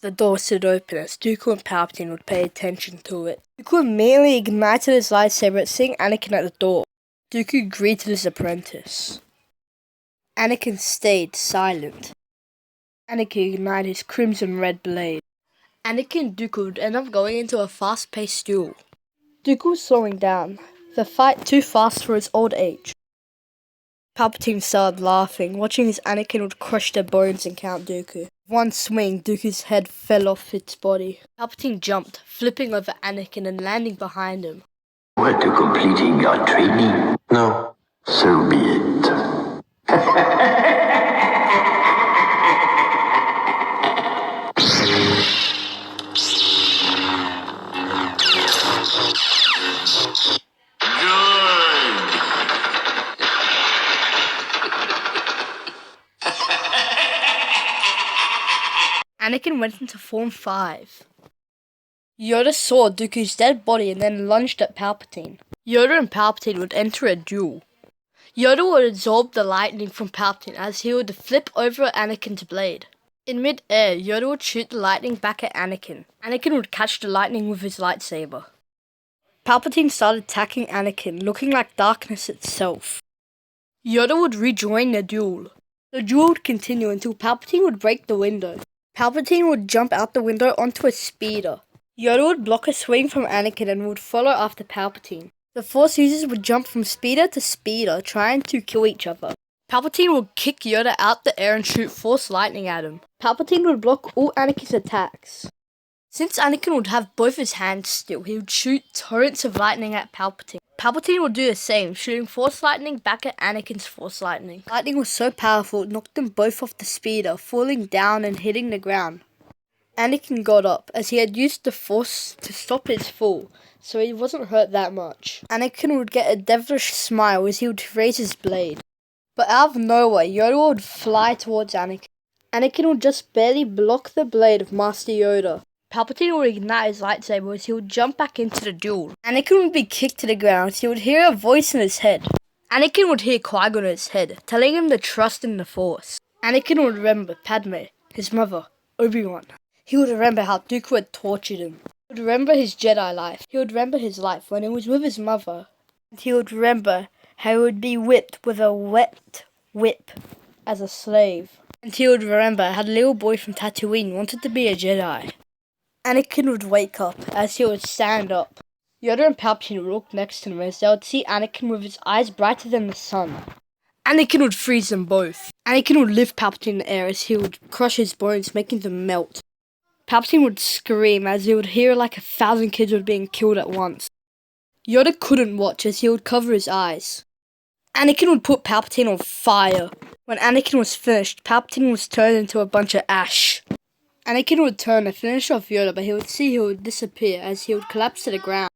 The door stood open as Dooku and Palpatine would pay attention to it. Dooku immediately ignited his lightsaber, seeing Anakin at the door. Dooku greeted his apprentice. Anakin stayed silent. Anakin ignited his crimson red blade. Anakin and Dooku would end up going into a fast-paced duel. Dooku was slowing down, the fight too fast for his old age. Palpatine started laughing, watching as Anakin would crush their bones and Count Dooku. One swing, Dooku's head fell off its body. Palpatine jumped, flipping over Anakin and landing behind him. Were to completing your training? No. So be it. Anakin went into Form 5. Yoda saw Dooku's dead body and then lunged at Palpatine. Yoda and Palpatine would enter a duel. Yoda would absorb the lightning from Palpatine as he would flip over Anakin's blade. In mid-air, Yoda would shoot the lightning back at Anakin. Anakin would catch the lightning with his lightsaber. Palpatine started attacking Anakin, looking like darkness itself. Yoda would rejoin the duel. The duel would continue until Palpatine would break the window. Palpatine would jump out the window onto a speeder. Yoda would block a swing from Anakin and would follow after Palpatine. The Force users would jump from speeder to speeder, trying to kill each other. Palpatine would kick Yoda out the air and shoot Force lightning at him. Palpatine would block all Anakin's attacks. Since Anakin would have both his hands still, he would shoot torrents of lightning at Palpatine. Palpatine would do the same, shooting Force lightning back at Anakin's Force lightning. Lightning was so powerful it knocked them both off the speeder, falling down and hitting the ground. Anakin got up, as he had used the Force to stop his fall, so he wasn't hurt that much. Anakin would get a devilish smile as he would raise his blade. But out of nowhere, Yoda would fly towards Anakin. Anakin would just barely block the blade of Master Yoda. Palpatine would ignite his lightsaber as he would jump back into the duel. Anakin would be kicked to the ground as he would hear a voice in his head. Anakin would hear Qui-Gon in his head, telling him to trust in the Force. Anakin would remember Padme, his mother, Obi-Wan. He would remember how Dooku had tortured him. He would remember his Jedi life. He would remember his life when he was with his mother. And he would remember how he would be whipped with a wet whip as a slave. And he would remember how the little boy from Tatooine wanted to be a Jedi. Anakin would wake up as he would stand up. Yoda and Palpatine would walk next to him as they would see Anakin with his eyes brighter than the sun. Anakin would freeze them both. Anakin would lift Palpatine in the air as he would crush his bones, making them melt. Palpatine would scream as he would hear like 1,000 kids were being killed at once. Yoda couldn't watch as he would cover his eyes. Anakin would put Palpatine on fire. When Anakin was finished, Palpatine was turned into a bunch of ash. Anakin would turn to finish off Yoda, but he would disappear as he would collapse to the ground.